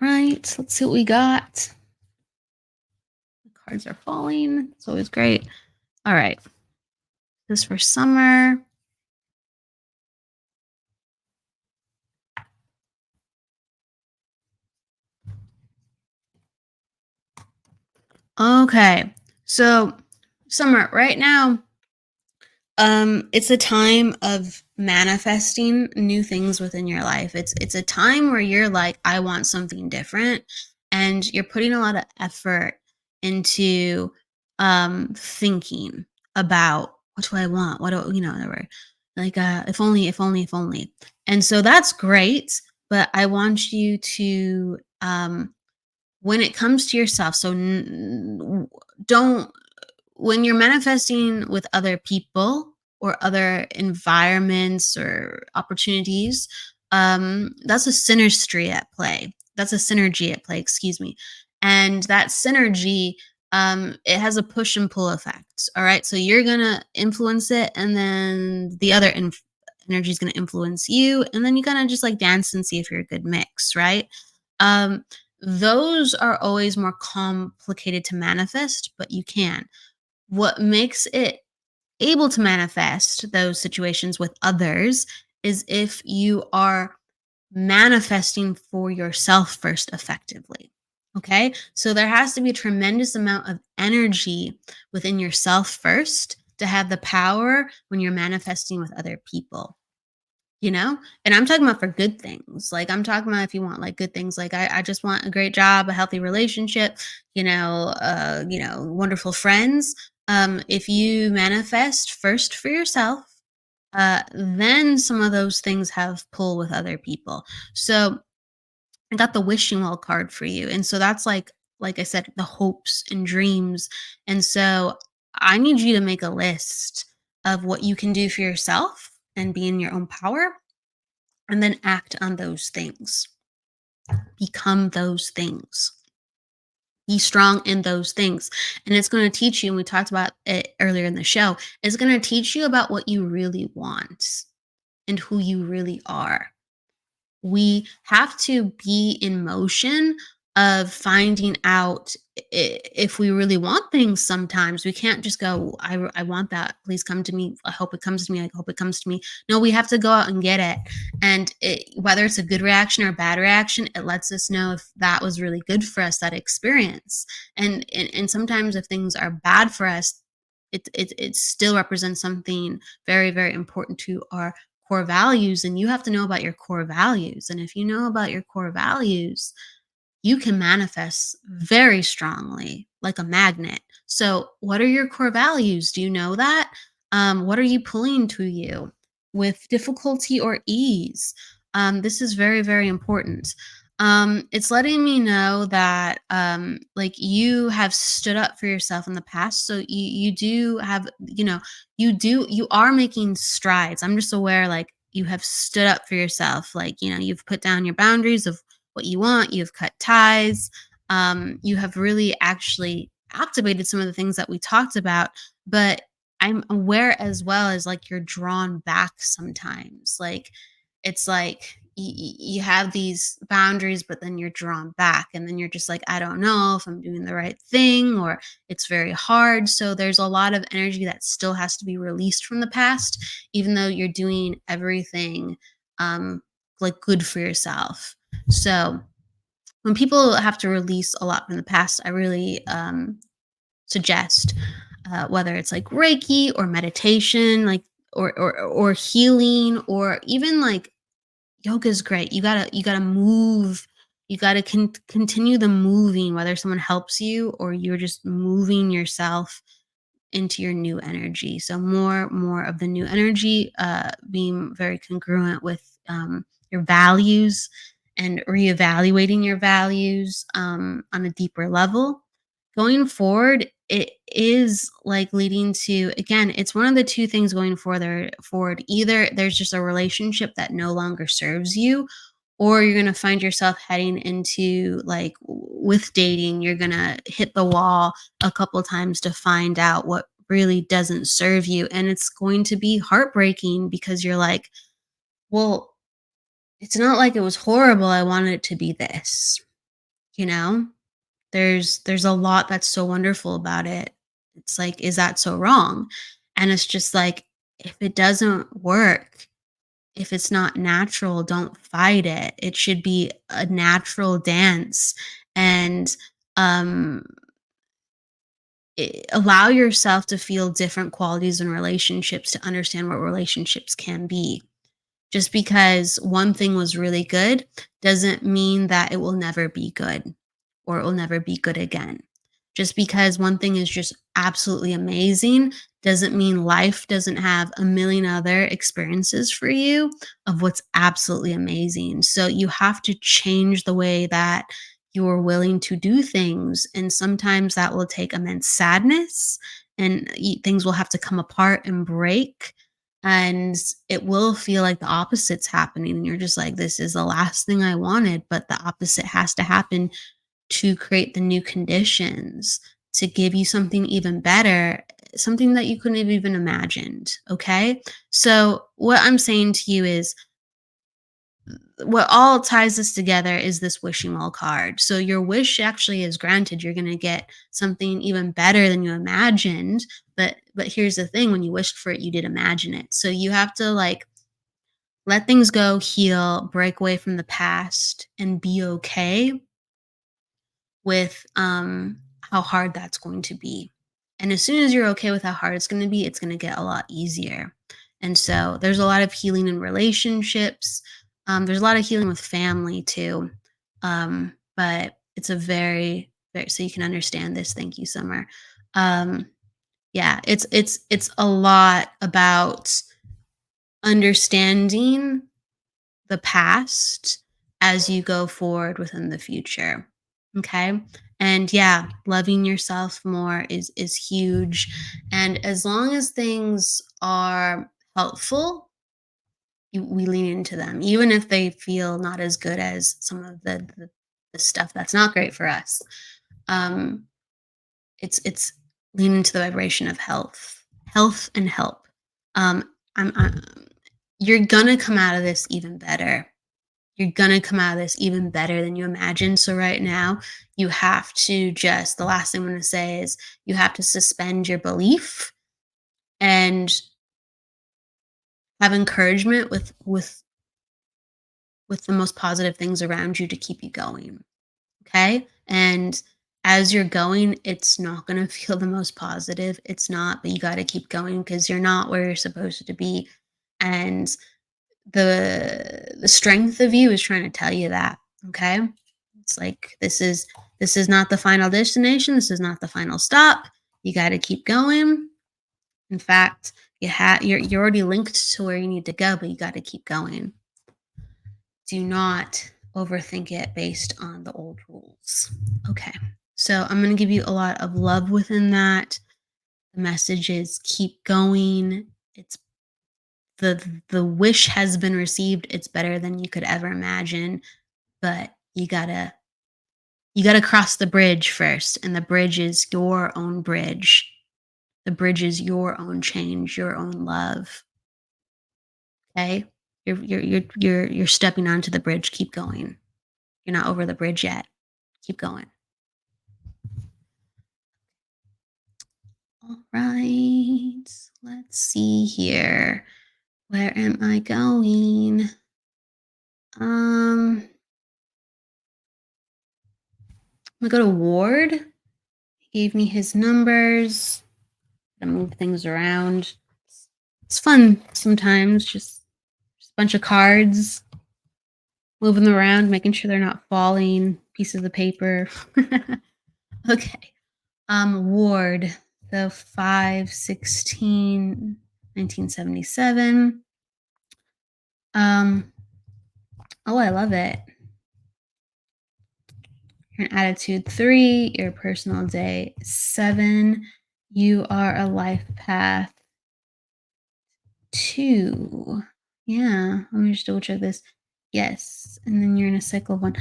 Right. Let's see what we got. The cards are falling. It's always great. All right. This for Summer. Okay. So, Summer, right now, it's a time of manifesting new things within your life. It's a time where you're like, I want something different, and you're putting a lot of effort into thinking about what do I want? What do whatever. Like if only. And so that's great, but I want you to when it comes to yourself, so don't when you're manifesting with other people or other environments or opportunities, that's a synergy at play. That's a synergy at play, excuse me. And that synergy, it has a push and pull effect. All right. So you're going to influence it, and then the other energy is going to influence you. And then you kind of just like dance and see if you're a good mix, right? Um, those are always more complicated to manifest, but you can. What makes it able to manifest those situations with others is if you are manifesting for yourself first effectively. Okay. So there has to be a tremendous amount of energy within yourself first to have the power when you're manifesting with other people. And I'm talking about for good things. Like, I'm talking about if you want like good things, like I just want a great job, a healthy relationship, wonderful friends. If you manifest first for yourself, then some of those things have pull with other people. So I got the wishing well card for you. And so that's like I said, the hopes and dreams. And so I need you to make a list of what you can do for yourself and be in your own power, and then act on those things. Become those things. Be strong in those things. And it's going to teach you, and we talked about it earlier in the show, it's going to teach you about what you really want and who you really are. We have to be in motion of finding out if we really want things. Sometimes we can't just go, I want that, please come to me, I hope it comes to me, I hope it comes to me. No, we have to go out and get it. And whether it's a good reaction or a bad reaction, it lets us know if that was really good for us, that experience. And sometimes if things are bad for us, it still represents something very, very important to our core values. And you have to know about your core values. And if you know about your core values, you can manifest very strongly like a magnet. So, what are your core values? Do you know that? What are you pulling to you with difficulty or ease? This is very, very important. It's letting me know that like you have stood up for yourself in the past. So you do have, you are making strides. I'm just aware, like, you have stood up for yourself. Like, you've put down your boundaries of what you want, you've cut ties, you have really actually activated some of the things that we talked about. But I'm aware as well as like you're drawn back sometimes. Like, it's like you have these boundaries, but then you're drawn back, and then you're just like, I don't know if I'm doing the right thing, or it's very hard. So there's a lot of energy that still has to be released from the past, even though you're doing everything like good for yourself. So when people have to release a lot from the past, I really suggest whether it's like Reiki or meditation, like or healing, or even like yoga is great. You gotta move. You gotta continue the moving, whether someone helps you or you're just moving yourself into your new energy. So more of the new energy, being very congruent with your values, and reevaluating your values on a deeper level. Going forward, it is like leading to, again, it's one of the two things going forward. Either there's just a relationship that no longer serves you, or you're going to find yourself heading into, like, with dating, you're going to hit the wall a couple times to find out what really doesn't serve you. And it's going to be heartbreaking because you're like, well, it's not like it was horrible. I wanted it to be this, you know? There's a lot that's so wonderful about it. It's like, is that so wrong? And it's just like, if it doesn't work, if it's not natural, don't fight it. It should be a natural dance. And um allow yourself to feel different qualities in relationships to understand what relationships can be. Just because one thing was really good doesn't mean that it will never be good, or it will never be good again. Just because one thing is just absolutely amazing doesn't mean life doesn't have a million other experiences for you of what's absolutely amazing. So you have to change the way that you're willing to do things. And sometimes that will take immense sadness. and things will have to come apart and break, and it will feel like the opposite's happening, and you're just like, this is the last thing I wanted, but the opposite has to happen to create the new conditions to give you something even better, something that you couldn't have even imagined. Okay. So, what I'm saying to you is, what all ties this together is this wishing well card. So, your wish actually is granted. You're going to get something even better than you imagined. But here's the thing, when you wished for it, you did imagine it. So, you have to like let things go, heal, break away from the past, and be okay with how hard that's going to be. And as soon as you're okay with how hard it's going to be, it's going to get a lot easier. And so there's a lot of healing in relationships. There's a lot of healing with family too. But it's a very, so you can understand this. Thank you, Summer. Um, yeah, it's a lot about understanding the past as you go forward within the future. Okay? And yeah, loving yourself more is huge. And as long as things are helpful, we lean into them, even if they feel not as good as some of the stuff that's not great for us. Um, it's lean into the vibration of health and help. I'm you're gonna come out of this even better. You're gonna come out of this even better than you imagined. So right now, you have to just the last thing I'm gonna say is you have to suspend your belief and have encouragement with the most positive things around you to keep you going. Okay? And as you're going, it's not gonna feel the most positive. It's not, but you gotta keep going because you're not where you're supposed to be. And the strength of you is trying to tell you that, okay? It's like this is not the final destination, this is not the final stop. You got to keep going. In fact, you're already linked to where you need to go, but you got to keep going. Do not overthink it based on the old rules. Okay. So, I'm going to give you a lot of love within that. The message is keep going. It's the wish has been received. It's better than you could ever imagine, but you gotta cross the bridge first, and the bridge is your own bridge. The bridge is your own change, your own love. Okay, you're stepping onto the bridge. Keep going. You're not over the bridge yet. Keep going. All right. Let's see here. Where am I going? I'm gonna go to Ward. He gave me his numbers. To move things around. It's fun sometimes, just a bunch of cards, moving them around, making sure they're not falling, pieces of paper. Okay. Ward, the 5/16, 1977. Um, oh, I love it. Your attitude 3, your personal day 7. You are a life path 2. Yeah, let me just double check this. Yes, and then you're in a cycle of 1.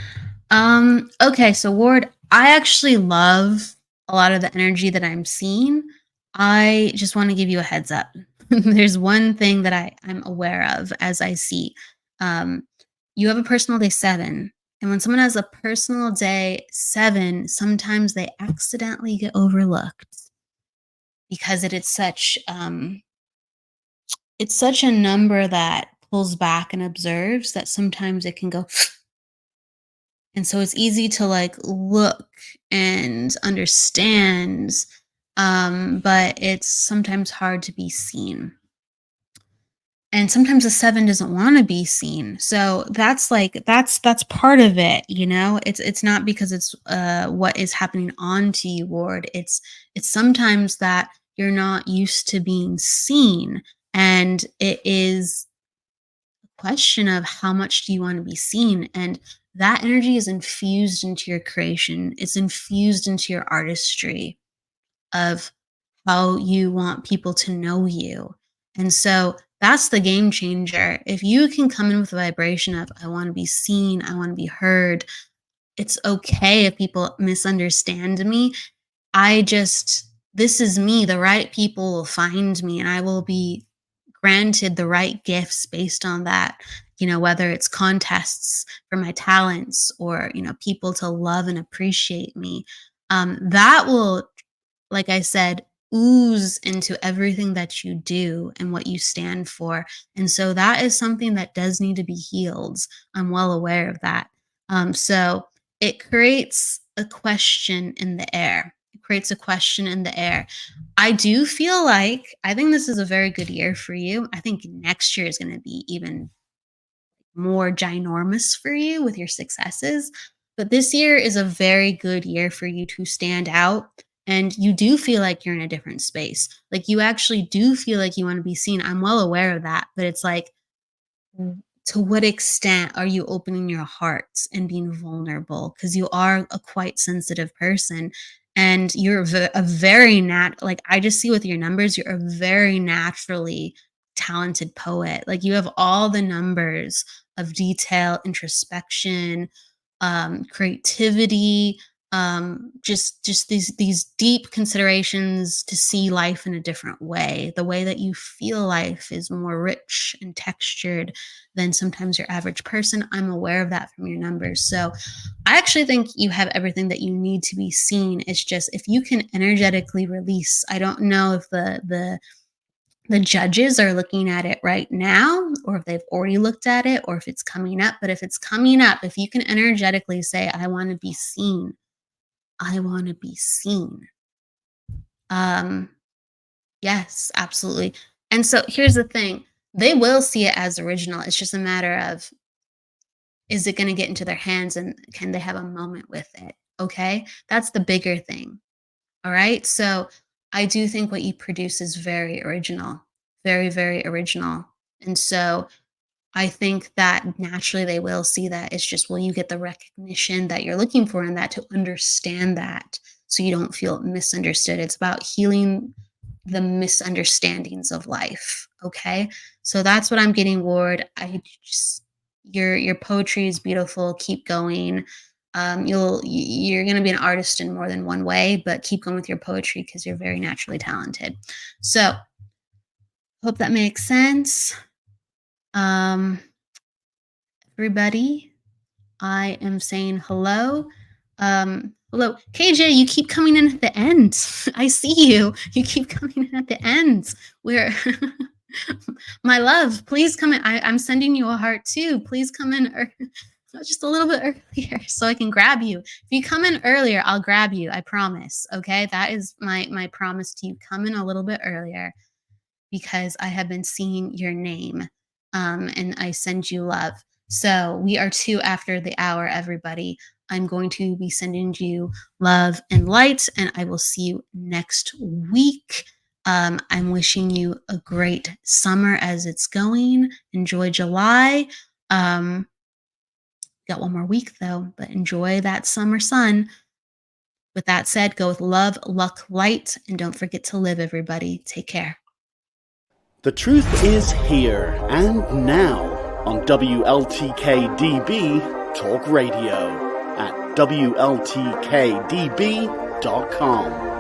Okay, so Ward, I actually love a lot of the energy that I'm seeing. I just want to give you a heads up. There's one thing that I'm aware of as I see. Um, you have a personal day 7. And when someone has a personal day 7, sometimes they accidentally get overlooked because it's such a number that pulls back and observes that sometimes it can go and so it's easy to like look and understand, but it's sometimes hard to be seen. And sometimes a 7 doesn't want to be seen. So that's like that's part of it, you know? It's not because it's what is happening onto you, Ward. It's sometimes that you're not used to being seen. And it is a question of how much do you want to be seen? And that energy is infused into your creation. It's infused into your artistry of how you want people to know you. And so that's the game changer. If you can come in with a vibration of, I want to be seen, I want to be heard, it's okay if people misunderstand me. This is me. The right people will find me and I will be granted the right gifts based on that. Whether it's contests for my talents or, people to love and appreciate me. That will, like I said, ooze into everything that you do and what you stand for. And so that is something that does need to be healed. I'm well aware of that. So it creates a question in the air. It creates a question in the air. I do feel like I think this is a very good year for you. I think next year is going to be even more ginormous for you with your successes. But this year is a very good year for you to stand out. And you do feel like you're in a different space. Like you actually do feel like you want to be seen. I'm well aware of that. But it's like, to what extent are you opening your hearts and being vulnerable? Because you are a quite sensitive person. And you're a very like I just see with your numbers, you're a very naturally talented poet. Like you have all the numbers of detail, introspection, creativity, just these deep considerations to see life in a different way. The way that you feel life is more rich and textured than sometimes your average person. I'm aware of that from your numbers. So I actually think you have everything that you need to be seen. It's just if you can energetically release. I don't know if the judges are looking at it right now, or if they've already looked at it, or if it's coming up. But if it's coming up, if you can energetically say, I want to be seen, I want to be seen. Yes, absolutely. And so here's the thing. They will see it as original. It's just a matter of, is it going to get into their hands and can they have a moment with it? Okay. That's the bigger thing. All right. So I do think what you produce is very original, very, very original. And so I think that naturally they will see that. It's just, will you get the recognition that you're looking for in that to understand that so you don't feel misunderstood? It's about healing the misunderstandings of life. Okay. So that's what I'm getting, Ward. Your poetry is beautiful. Keep going. You're going to be an artist in more than one way, but keep going with your poetry because you're very naturally talented. So hope that makes sense. Everybody, I am saying hello. Hello, KJ. You keep coming in at the end. I see you. You keep coming in at the end. We're my love. Please come in. I'm sending you a heart too. Please come in just a little bit earlier so I can grab you. If you come in earlier, I'll grab you. I promise. Okay, that is my promise to you. Come in a little bit earlier because I have been seeing your name, and I send you love. So we are 2 after the hour, everybody. I'm going to be sending you love and light, and I will see you next week. I'm wishing you a great summer as it's going. Enjoy July. Got one more week though, but enjoy that summer sun. With that said, go with love, luck, light, and don't forget to live, everybody. Take care. The truth is here and now on WLTKDB Talk Radio at WLTKDB.com.